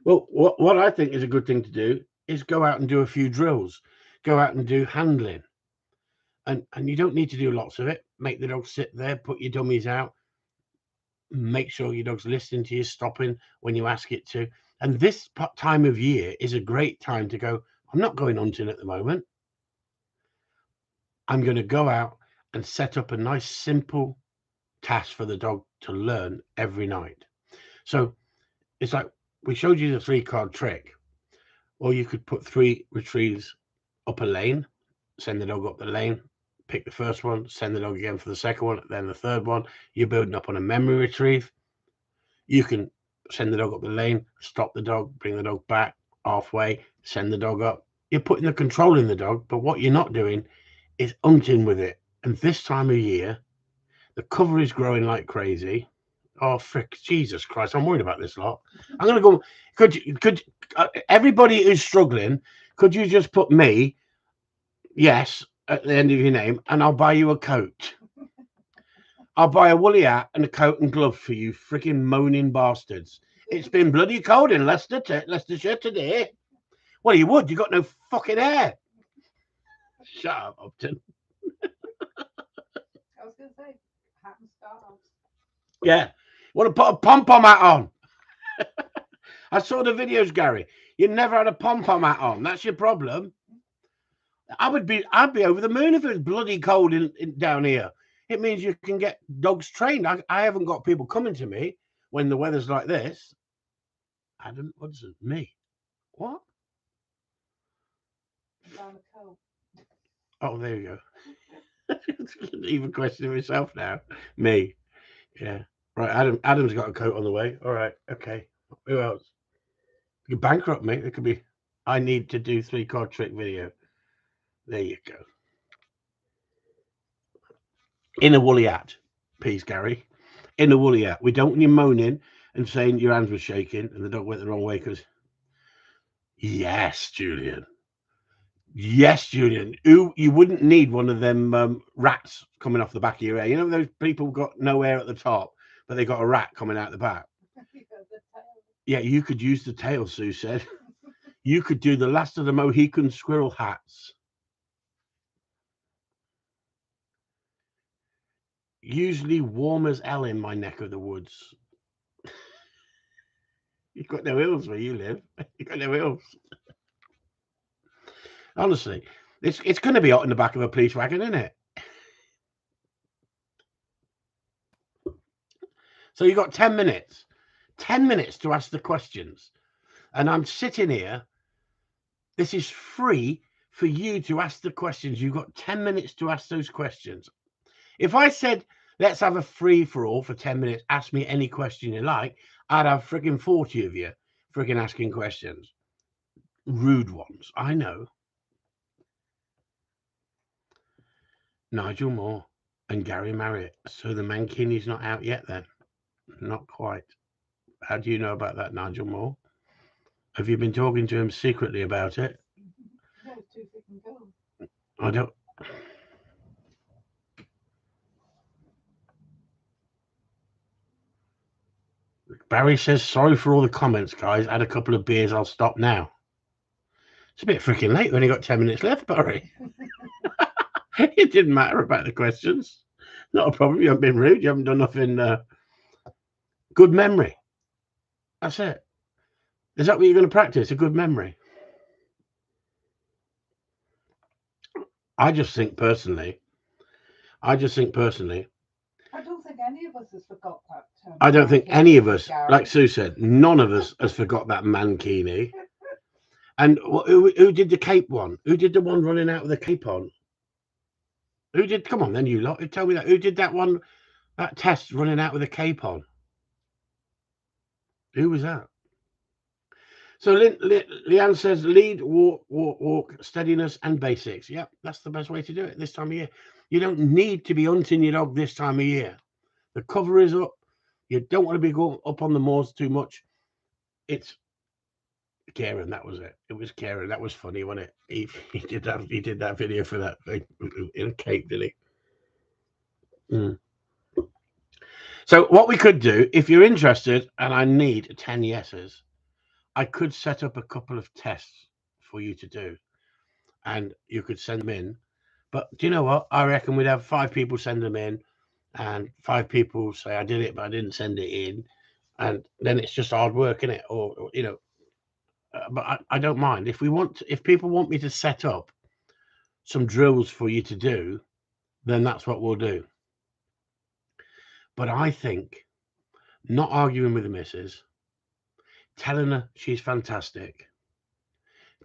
Well, what I think is a good thing to do is go out and do a few drills. Go out and do handling. And you don't need to do lots of it. Make the dog sit there, put your dummies out. Make sure your dog's listening to you, stopping when you ask it to. And this time of year is a great time to go, I'm not going hunting at the moment. I'm going to go out and set up a nice, simple task for the dog to learn every night. So it's like we showed you the 3-card trick, or you could put 3 retrieves up a lane, send the dog up the lane, pick the first one, send the dog again for the second one, then the third one. You're building up on a memory retrieve. You can send the dog up the lane, stop the dog, bring the dog back halfway, send the dog up. You're putting the control in the dog, but what you're not doing is hunting with it. And this time of year, the cover is growing like crazy. Oh, frick, Jesus Christ, I'm worried about this lot. I'm going to go. Could everybody who's struggling, could you just put me, yes, at the end of your name, and I'll buy you a coat. I'll buy a woolly hat and a coat and gloves for you freaking moaning bastards. It's been bloody cold in Leicestershire today. Well, you would. You got no fucking hair. Shut up, Upton. I was going to say, hat and scarves. Yeah. Want to put a pom-pom hat on? I saw the videos, Gary. You never had a pom-pom hat on. That's your problem. I'd be over the moon if it was bloody cold down here. It means you can get dogs trained. I haven't got people coming to me when the weather's like this. Adam, what's it? Me? What? Oh, there you go. Even questioning myself now. Me. Yeah. Right, Adam's got a coat on the way. All right, okay. Who else? You can bankrupt me. It could be, I need to do 3-card trick video. There you go. In a woolly hat, please, Gary. In a woolly hat. We don't want you moaning and saying your hands were shaking and the dog went the wrong way because... Yes, Julian. Yes, Julian. You wouldn't need one of them rats coming off the back of your hair. You know those people got no hair at the top, but they got a rat coming out the back. Yeah, you could use the tail, Sue said. You could do the last of the Mohican squirrel hats. Usually warm as hell in my neck of the woods. You've got no hills where you live. You've got no hills. Honestly, it's going to be hot in the back of a police wagon, isn't it? So you've got 10 minutes. 10 minutes to ask the questions. And I'm sitting here. This is free for you to ask the questions. You've got 10 minutes to ask those questions. If I said, let's have a free-for-all for 10 minutes, ask me any question you like, I'd have frigging 40 of you frigging asking questions. Rude ones, I know. Nigel Moore and Gary Marriott. So the Mankini's not out yet then? Not quite. How do you know about that, Nigel Moore? Have you been talking to him secretly about it? No, it's too thick and go. I don't. Barry says, sorry for all the comments, guys. Had a couple of beers. I'll stop now. It's a bit freaking late. We've only got 10 minutes left, Barry. It didn't matter about the questions. Not a problem. You haven't been rude. You haven't done nothing. Good memory. That's it. Is that what you're going to practice? A good memory? I just think personally. I don't think any of us has forgot that term. I don't think any of us, like Sue said, none of us has forgot that mankini. And who did the cape one? Who did the one running out with the cape on? Who did? Come on, then you lot. Tell me that. Who did that one? That test running out with a cape on. Who was that? So Leanne says, lead, walk, steadiness, and basics. Yep, that's the best way to do it this time of year. You don't need to be hunting your dog this time of year. The cover is up. You don't want to be going up on the moors too much. It's Karen. That was it. It was Karen. That was funny, wasn't it? He did that video for that thing in a cape, did he? Mm. So what we could do, if you're interested, and I need 10 yeses, I could set up a couple of tests for you to do, and you could send them in. But do you know what? I reckon we'd have 5 people send them in, and 5 people say I did it, but I didn't send it in, and then it's just hard work, isn't it? Or you know, but I don't mind if people want me to set up some drills for you to do, then that's what we'll do. But I think not arguing with the missus, telling her she's fantastic,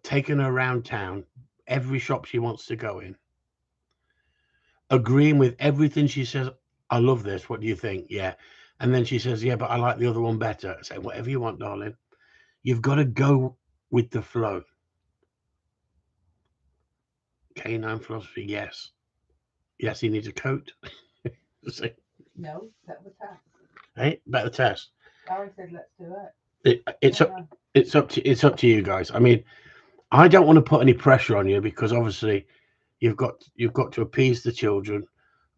taking her around town, every shop she wants to go in, agreeing with everything she says. I love this. What do you think? Yeah. And then she says, yeah, but I like the other one better. I say, whatever you want, darling. You've got to go with the flow. Canine philosophy, yes. Yes, he needs a coat. No, better the test. Hey, better test. Barry said, let's do it. It's up to you guys. I mean, I don't want to put any pressure on you because obviously you've got to appease the children,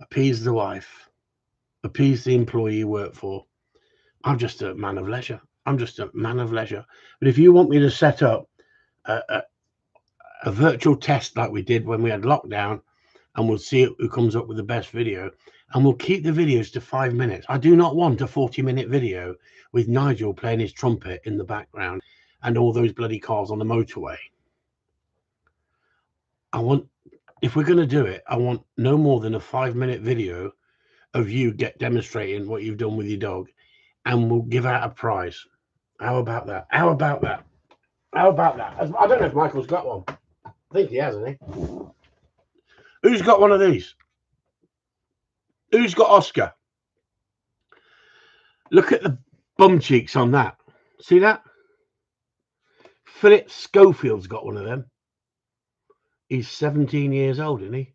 appease the wife, appease the employee you work for. I'm just a man of leisure. But if you want me to set up a virtual test like we did when we had lockdown, and we'll see who comes up with the best video, and we'll keep the videos to 5 minutes. I do not want a 40-minute video with Nigel playing his trumpet in the background and all those bloody cars on the motorway. If we're going to do it, I want no more than a 5-minute video of you demonstrating what you've done with your dog, and we'll give out a prize. How about that? I don't know if Michael's got one. I think he has, hasn't he? Who's got one of these? Who's got Oscar? Look at the bum cheeks on that. See that? Philip Schofield's got one of them. He's 17 years old, isn't he?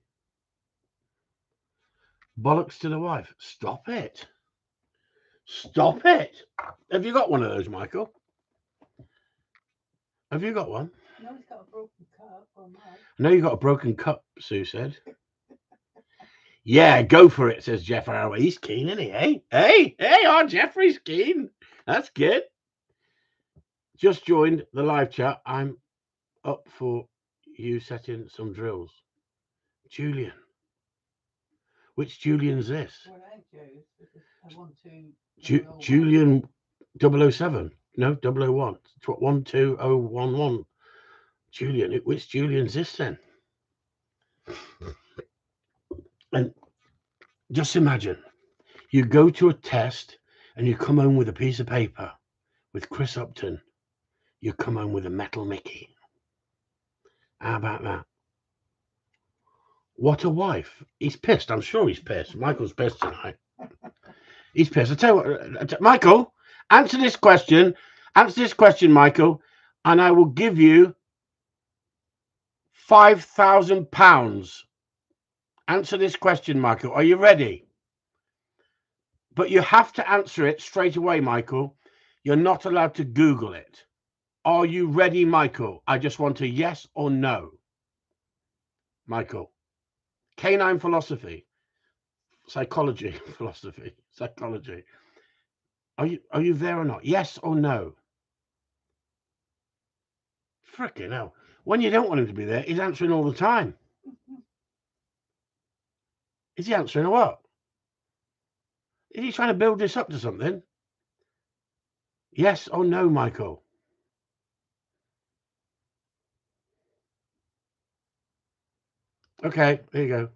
Bollocks to the wife. Stop it. Stop it. Have you got one of those, Michael? Have you got one? No, he's got a broken cup. No, you got a broken cup, Sue said. Yeah, go for it, says Jeff Arroway. He's keen, isn't he? Hey, our Jeffrey's keen. That's good. Just joined the live chat. I'm up for you setting some drills. Julian. Which Julian's this? Well, I Joe's. This is I want to. Julian 007. No, 001. It's what 12011. Julian. Which Julian's this then? And just imagine you go to a test and you come home with a piece of paper with Chris Upton. You come home with a metal Mickey. How about that? What a wife. He's pissed. I'm sure he's pissed. Michael's pissed tonight. He's pissed. I tell you what, Michael, answer this question. Answer this question, Michael, and I will give you £5,000. Answer this question, Michael. Are you ready? But you have to answer it straight away, Michael. You're not allowed to Google it. Are you ready, Michael? I just want a yes or no. Michael. Canine philosophy. Psychology. Philosophy. Psychology. Are you there or not? Yes or no? Frickin' hell. When you don't want him to be there, he's answering all the time. Is he answering or what? Is he trying to build this up to something? Yes or no, Michael? Okay, there you go.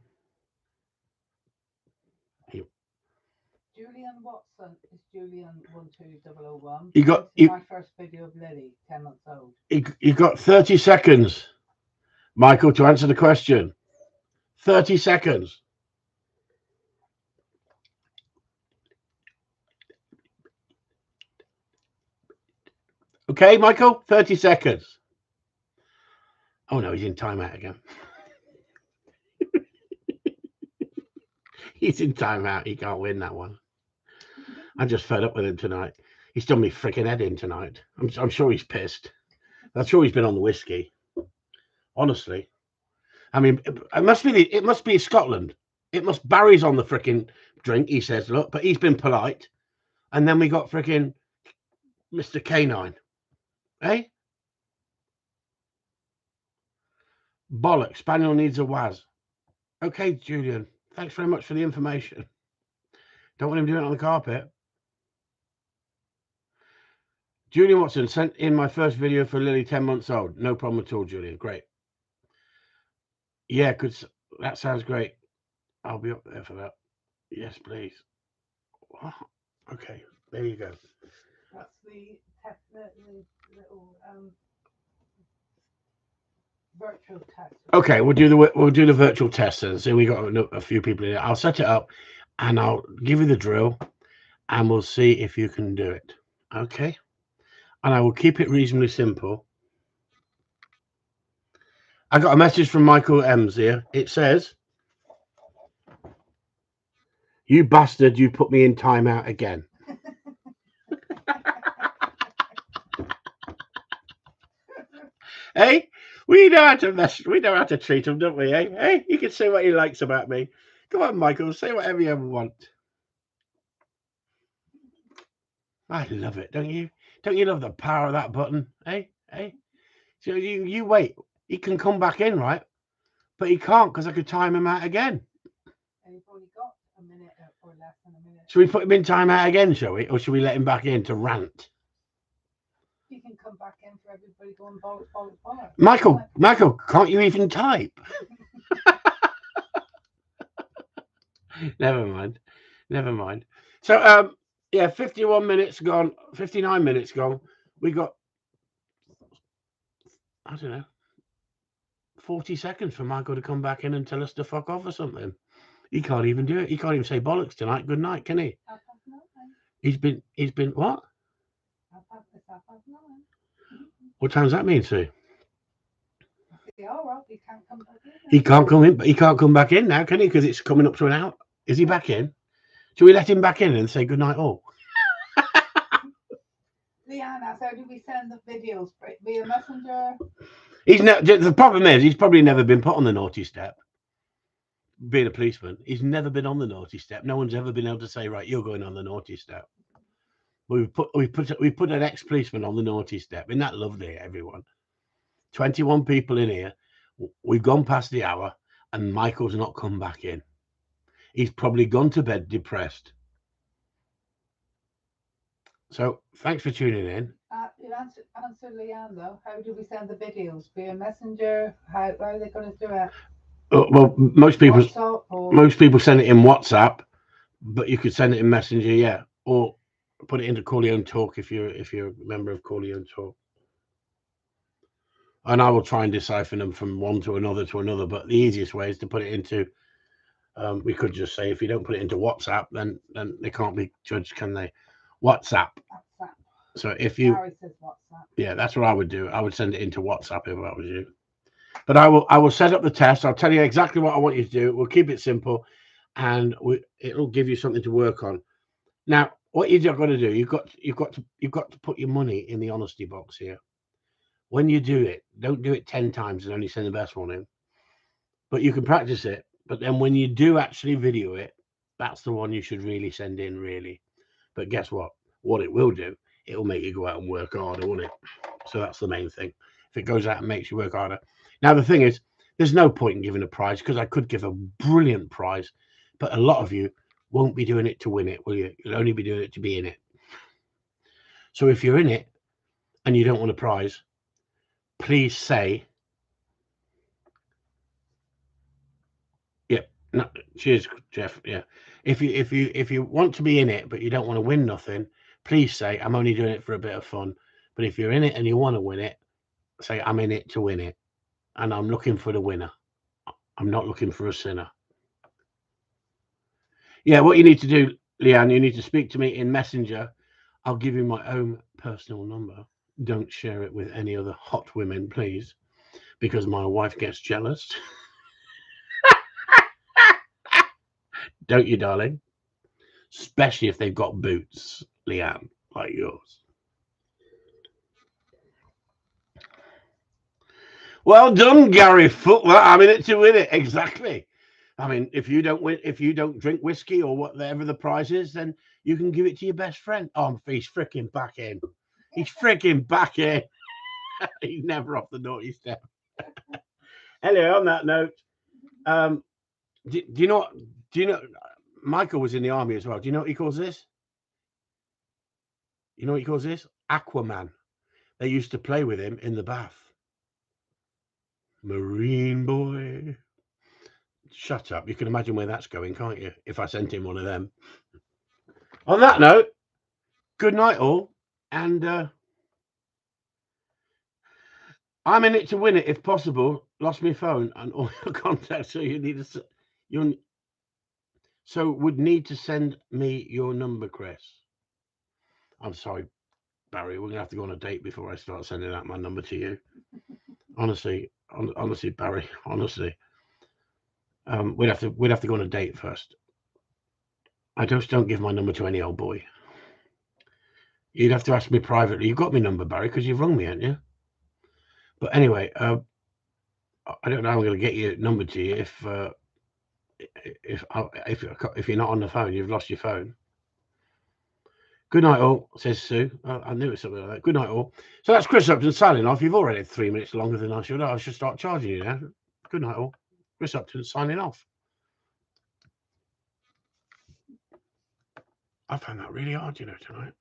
Julian Watson is Julian 12001. You got my first video of Lily, 10 months old. You got 30 seconds, Michael, to answer the question. 30 seconds. Okay, Michael, 30 seconds. Oh no, he's in timeout again. He's in timeout. He can't win that one. I'm just fed up with him tonight. He's done me freaking head in tonight. I'm sure he's pissed. I'm sure he's been on the whiskey. Honestly, I mean, it must be Scotland. Barry's on the freaking drink. He says, look, but he's been polite. And then we got freaking Mr. Canine. Eh? Bollocks. Spaniel needs a Waz. Okay, Julian. Thanks very much for the information. Don't want him doing it on the carpet. Julian Watson sent in my first video for Lily 10 months old. No problem at all, Julian. Great. Yeah, good. That sounds great. I'll be up there for that. Yes, please. Okay, there you go. That's the little virtual test. Okay, we'll do the virtual test and see. We got a few people in it. I'll set it up, and I'll give you the drill, and we'll see if you can do it. Okay, and I will keep it reasonably simple. I got a message from Michael M's here. It says, "You bastard! You put me in timeout again." Hey, we know how to mess. We know how to treat him, don't we? Hey, you can say what he likes about me. Come on, Michael, say whatever you ever want. I love it, don't you? Don't you love the power of that button? Hey. So you wait. He can come back in, right? But he can't because I could time him out again. And you've only got a minute or less than a minute. Should we put him in timeout again, shall we? Or should we let him back in to rant? You can come back in for everybody going bollocks. Michael, can't you even type? Never mind. So, yeah, 51 minutes gone, 59 minutes gone. We got, I don't know, 40 seconds for Michael to come back in and tell us to fuck off or something. He can't even do it. He can't even say bollocks tonight. Good night, can he? He's been what? What time does that mean, Sue? He can't come in, but he can't come back in now, can he? Because it's coming up to an hour. Is he back in? Should we let him back in and say good night all? Leanna, so do we send the videos via messenger? The problem is he's probably never been put on the naughty step. Being a policeman, he's never been on the naughty step. No one's ever been able to say, right, you're going on the naughty step. We put an ex-policeman on the naughty step. Isn't that lovely, everyone? 21 people in here. We've gone past the hour, and Michael's not come back in. He's probably gone to bed depressed. So thanks for tuning in. You answer Leanne though. How do we send the videos? Via Messenger? How are they going to do it? Well, most people send it in WhatsApp, but you could send it in Messenger, yeah, or put it into Corleone Talk if you're a member of Corleone Talk. And I will try and decipher them from one to another. But the easiest way is to put it into. We could just say if you don't put it into WhatsApp, then they can't be judged, can they? WhatsApp. So if you, Harry says WhatsApp. Yeah, that's what I would do. I would send it into WhatsApp if I was you. But I will set up the test. I'll tell you exactly what I want you to do. We'll keep it simple, and it'll give you something to work on. Now, what you've got to do, you've got to put your money in the honesty box here. When you do it, don't do it 10 times and only send the best one in. But you can practice it. But then when you do actually video it, that's the one you should really send in, really. But guess what? What it will do, it will make you go out and work harder, won't it? So that's the main thing. If it goes out and makes you work harder. Now, the thing is, there's no point in giving a prize, because I could give a brilliant prize, but a lot of you won't be doing it to win it, will you? You'll only be doing it to be in it. So if you're in it and you don't want a prize, please say, yeah, no, cheers, Jeff. Yeah. If you want to be in it, but you don't want to win nothing, please say, I'm only doing it for a bit of fun. But if you're in it and you want to win it, say, I'm in it to win it. And I'm looking for the winner. I'm not looking for a sinner. Yeah, what you need to do, Leanne, you need to speak to me in Messenger. I'll give you my own personal number. Don't share it with any other hot women, please, because my wife gets jealous. Don't you, darling? Especially if they've got boots, Leanne, like yours. Well done, Gary Footler. I'm in it to win it. Exactly. I mean, if you don't drink whiskey or whatever the prize is, then you can give it to your best friend. Oh, he's freaking back in. He's freaking back in. He's never off the naughty step. Anyway, on that note, do you know? Michael was in the army as well. Do you know what he calls this? You know what he calls this? Aquaman. They used to play with him in the bath. Marine boy. Shut up. You can imagine where that's going, can't you? If I sent him one of them. On that note, good night all. And I'm in it to win it if possible. Lost my phone and all your contacts, so would need to send me your number, Chris. I'm sorry, Barry. We're gonna have to go on a date before I start sending out my number to you. Honestly, Barry. Honestly, we'd have to go on a date first. I just don't give my number to any old boy. You'd have to ask me privately. You've got my number, Barry, because you've rung me, haven't you? But anyway, I don't know how I'm going to get your number to you if you're not on the phone. You've lost your phone. Good night, all, says Sue. I knew it was something like that. Good night, all. So that's Chris Upton signing off. You've already had 3 minutes longer than I should. I should start charging you now. Good night, all. Chris Upton signing off. I found that really hard, tonight.